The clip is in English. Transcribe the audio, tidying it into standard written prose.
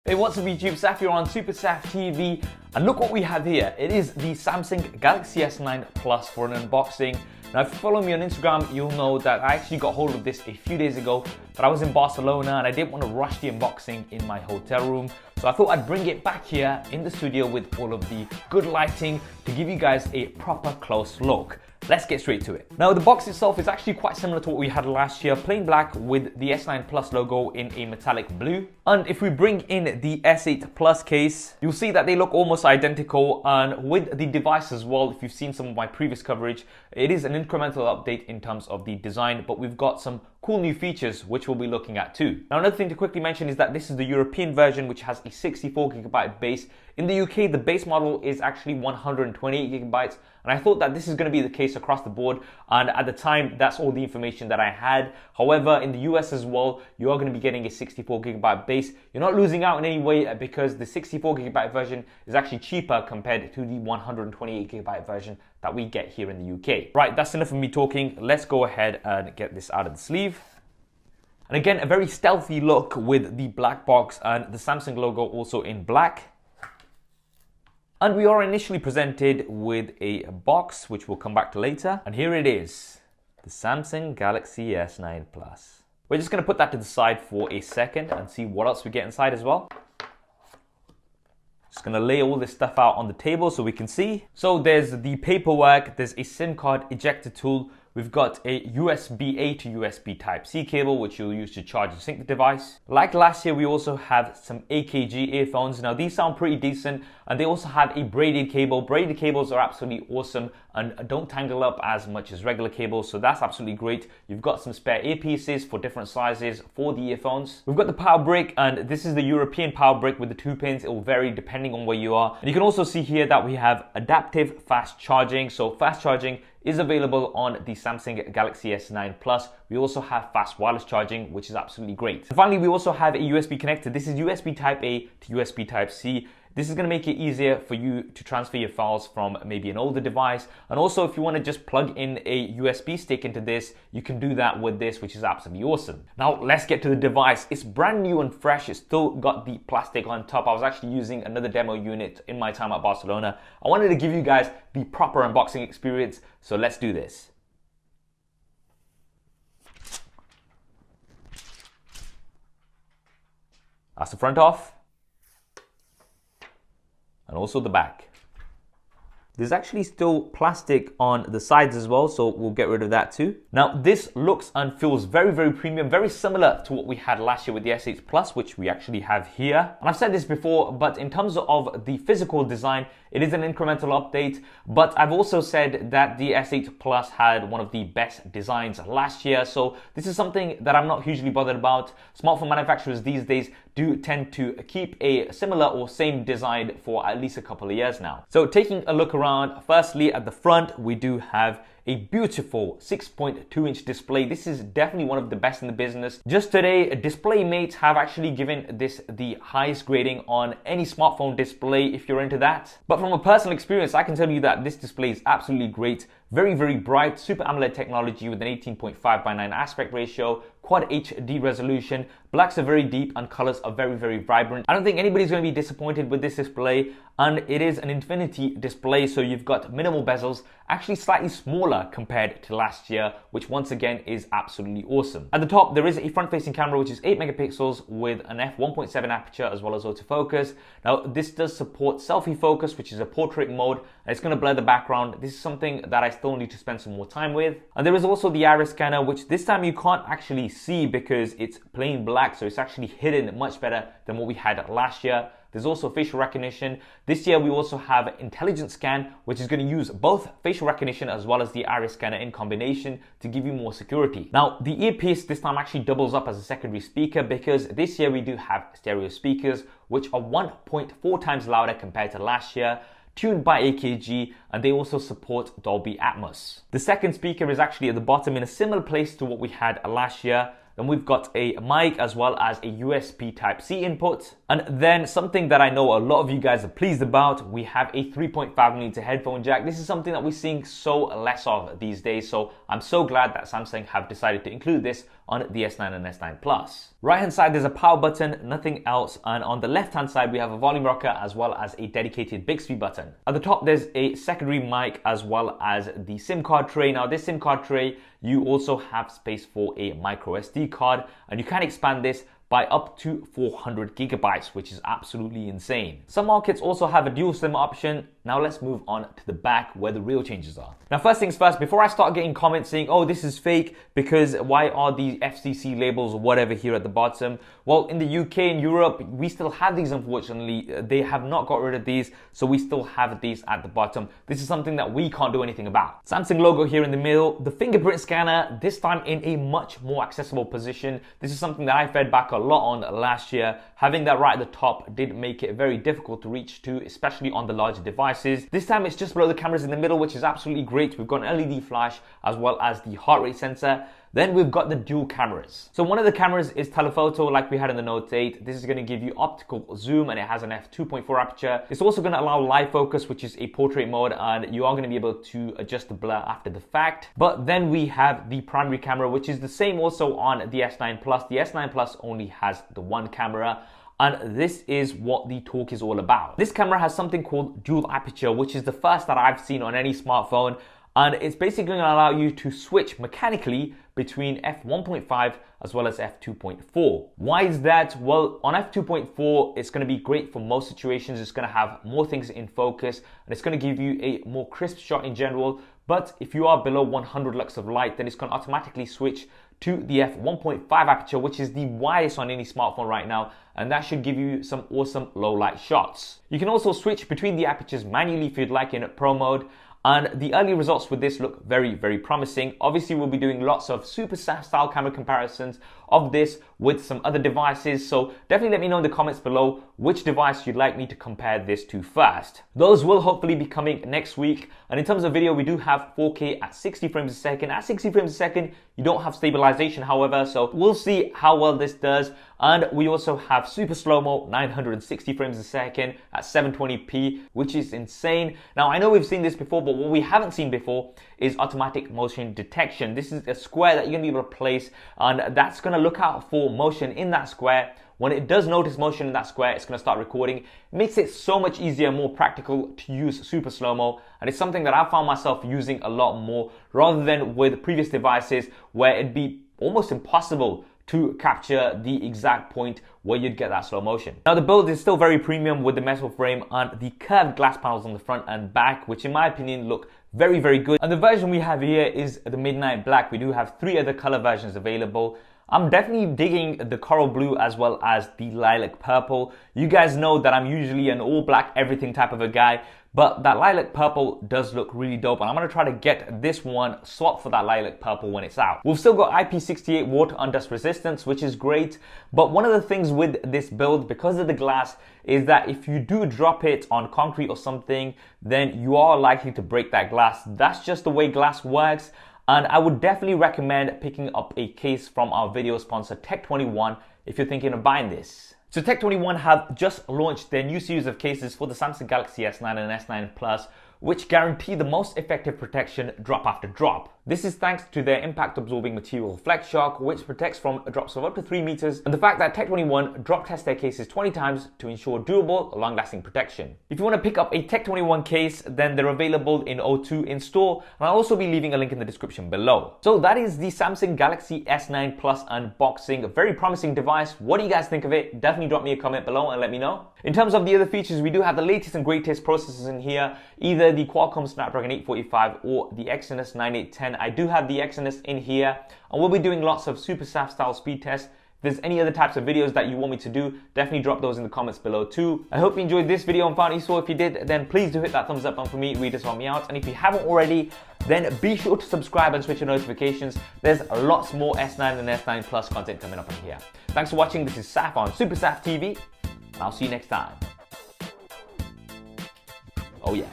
Hey, what's up YouTube? Saf here on Super Saf TV, and look what we have here. It is the Samsung Galaxy S9 Plus for an unboxing. Now, if you follow me on Instagram, you'll know that I actually got hold of this a few days ago, but I was in Barcelona and I didn't want to rush the unboxing in my hotel room. So I thought I'd bring it back here in the studio with all of the good lighting to give you guys a proper close look. Let's get straight to it. Now, the box itself is actually quite similar to what we had last year, plain black with the S9 Plus logo in a metallic blue. And if we bring in the S8 Plus case, you'll see that they look almost identical. And with the device as well, if you've seen some of my previous coverage, it is an incremental update in terms of the design, but we've got some cool new features which we'll be looking at too. Now, another thing to quickly mention is that this is the European version, which has a 64GB base. In the UK, the base model is actually 128GB, and I thought that this is going to be the case across the board, and at the time, that's all the information that I had. However, in the US as well, you are going to be getting a 64GB base. You're not losing out in any way because the 64GB version is actually cheaper compared to the 128GB version that we get here in the UK. Right, that's enough of me talking. Let's go ahead and get this out of the sleeve. And again, a very stealthy look with the black box and the Samsung logo also in black. And we are initially presented with a box, which we'll come back to later. And here it is, the Samsung Galaxy S9 Plus. We're just going to put that to the side for a second and see what else we get inside as well. Just going to lay all this stuff out on the table so we can see. So there's the paperwork, there's a SIM card ejector tool. We've got a USB-A to USB Type-C cable, which you'll use to charge and sync the device. Like last year, we also have some AKG earphones. Now, these sound pretty decent, and they also have a braided cable. Braided cables are absolutely awesome and don't tangle up as much as regular cables, so that's absolutely great. You've got some spare earpieces for different sizes for the earphones. We've got the power brick, and this is the European power brick with the 2 pins. It will vary depending on where you are. And you can also see here that we have adaptive fast charging. So fast charging is available on the Samsung Galaxy S9 Plus. We also have fast wireless charging, which is absolutely great. And finally, we also have a USB connector. This is USB Type-A to USB Type-C. This is going to make it easier for you to transfer your files from maybe an older device. And also, if you want to just plug in a USB stick into this, you can do that with this, which is absolutely awesome. Now, let's get to the device. It's brand new and fresh. It's still got the plastic on top. I was actually using another demo unit in my time at Barcelona. I wanted to give you guys the proper unboxing experience, so let's do this. That's the front off. And also the back. There's actually still plastic on the sides as well, so we'll get rid of that too. Now, this looks and feels very, very premium, very similar to what we had last year with the S8 Plus, which we actually have here. And I've said this before, but in terms of the physical design, it is an incremental update. But I've also said that the S8 Plus had one of the best designs last year, so this is something that I'm not hugely bothered about. Smartphone manufacturers these days do tend to keep a similar or same design for at least a couple of years now. So taking a look around, firstly at the front, we do have a beautiful 6.2-inch display. This is definitely one of the best in the business. Just today, DisplayMate have actually given this the highest grading on any smartphone display if you're into that. But from a personal experience, I can tell you that this display is absolutely great. Very, very bright, Super AMOLED technology with an 18.5:9 aspect ratio, Quad HD resolution. Blacks are very deep and colors are very, very vibrant. I don't think anybody's going to be disappointed with this display, and it is an infinity display, so you've got minimal bezels, actually slightly smaller compared to last year, which once again is absolutely awesome. At the top, there is a front-facing camera, which is 8 megapixels with an f1.7 aperture as well as autofocus. Now, this does support selfie focus, which is a portrait mode, and it's going to blur the background. This is something that I still need to spend some more time with. And there is also the iris scanner, which this time you can't actually see because it's plain black, so it's actually hidden much better than what we had last year. There's also facial recognition. This year we also have intelligent scan, which is going to use both facial recognition as well as the iris scanner in combination to give you more security. Now, the earpiece this time actually doubles up as a secondary speaker because this year we do have stereo speakers, which are 1.4 times louder compared to last year, tuned by AKG, and they also support Dolby Atmos. The second speaker is actually at the bottom in a similar place to what we had last year. Then we've got a mic as well as a USB Type-C input. And then something that I know a lot of you guys are pleased about, we have a 3.5mm headphone jack. This is something that we're seeing so less of these days, so I'm so glad that Samsung have decided to include this on the S9 and S9 Plus. Right hand side there's a power button, nothing else, and on the left hand side we have a volume rocker as well as a dedicated Bixby button. At the top there's a secondary mic as well as the SIM card tray. Now this SIM card tray, you also have space for a micro SD card, and you can expand this by up to 400 gigabytes, which is absolutely insane. Some markets also have a dual SIM option. Now let's move on to the back where the real changes are. Now first things first, before I start getting comments saying, oh, this is fake because why are the FCC labels or whatever here at the bottom? Well, in the UK and Europe, we still have these, unfortunately. They have not got rid of these, so we still have these at the bottom. This is something that we can't do anything about. Samsung logo here in the middle, the fingerprint scanner, this time in a much more accessible position. This is something that I fed back a lot on last year. Having that right at the top did make it very difficult to reach to, especially on the larger devices. This time it's just below the cameras in the middle, which is absolutely great. We've got an LED flash as well as the heart rate sensor. Then we've got the dual cameras. So one of the cameras is telephoto like we had in the Note 8. This is going to give you optical zoom and it has an f2.4 aperture. It's also going to allow live focus, which is a portrait mode, and you are going to be able to adjust the blur after the fact. But then we have the primary camera, which is the same also on the S9 Plus. The S9 Plus only has the one camera. And this is what the talk is all about. This camera has something called dual aperture, which is the first that I've seen on any smartphone. And it's basically going to allow you to switch mechanically between f1.5 as well as f2.4. Why is that? Well, on f2.4, it's going to be great for most situations. It's going to have more things in focus and it's going to give you a more crisp shot in general. But if you are below 100 lux of light, then it's going to automatically switch to the f1.5 aperture, which is the widest on any smartphone right now, and that should give you some awesome low light shots. You can also switch between the apertures manually if you'd like in Pro mode, and the early results with this look very, very promising. Obviously, we'll be doing lots of super SAF style camera comparisons of this with some other devices, so definitely let me know in the comments below which device you'd like me to compare this to first. Those will hopefully be coming next week, and in terms of video, we do have 4K at 60 frames a second. At 60 frames a second, you don't have stabilization, however, so we'll see how well this does. And we also have super slow-mo, 960 frames a second at 720p, which is insane. Now, I know we've seen this before, but what we haven't seen before is automatic motion detection. This is a square that you're gonna be able to place, and that's gonna look out for motion in that square. When it does notice motion in that square, it's gonna start recording. It makes it so much easier, more practical to use super slow-mo, and it's something that I found myself using a lot more rather than with previous devices where it'd be almost impossible to capture the exact point where you'd get that slow motion. Now the build is still very premium with the metal frame and the curved glass panels on the front and back, which in my opinion look very, very good. And the version we have here is the Midnight Black. We do have 3 other color versions available. I'm definitely digging the coral blue as well as the lilac purple. You guys know that I'm usually an all black everything type of a guy, but that lilac purple does look really dope, and I'm gonna try to get this one swapped for that lilac purple when it's out. We've still got IP68 water and dust resistance, which is great, but one of the things with this build, because of the glass, is that if you do drop it on concrete or something, then you are likely to break that glass. That's just the way glass works. And I would definitely recommend picking up a case from our video sponsor Tech21 if you're thinking of buying this. So Tech21 have just launched their new series of cases for the Samsung Galaxy S9 and S9 Plus, which guarantee the most effective protection drop after drop. This is thanks to their impact absorbing material Flex Shock, which protects from drops of up to 3 meters, and the fact that Tech21 drop test their cases 20 times to ensure durable, long-lasting protection. If you want to pick up a Tech21 case, then they're available in O2 in store, and I'll also be leaving a link in the description below. So that is the Samsung Galaxy S9 Plus unboxing, a very promising device. What do you guys think of it? Definitely drop me a comment below and let me know. In terms of the other features, we do have the latest and greatest processors in here, either the Qualcomm Snapdragon 845 or the Exynos 9810. I do have the Exynos in here, and we'll be doing lots of super SAF style speed tests. If there's any other types of videos that you want me to do, definitely drop those in the comments below too. I hope you enjoyed this video and found it useful. If you did, then please do hit that thumbs up button for me. It really does help me out. And if you haven't already, then be sure to subscribe and switch your notifications. There's lots more S9 and S9 Plus content coming up on here. Thanks for watching. This is Saf on Super Saf TV, and I'll see you next time. Oh yeah.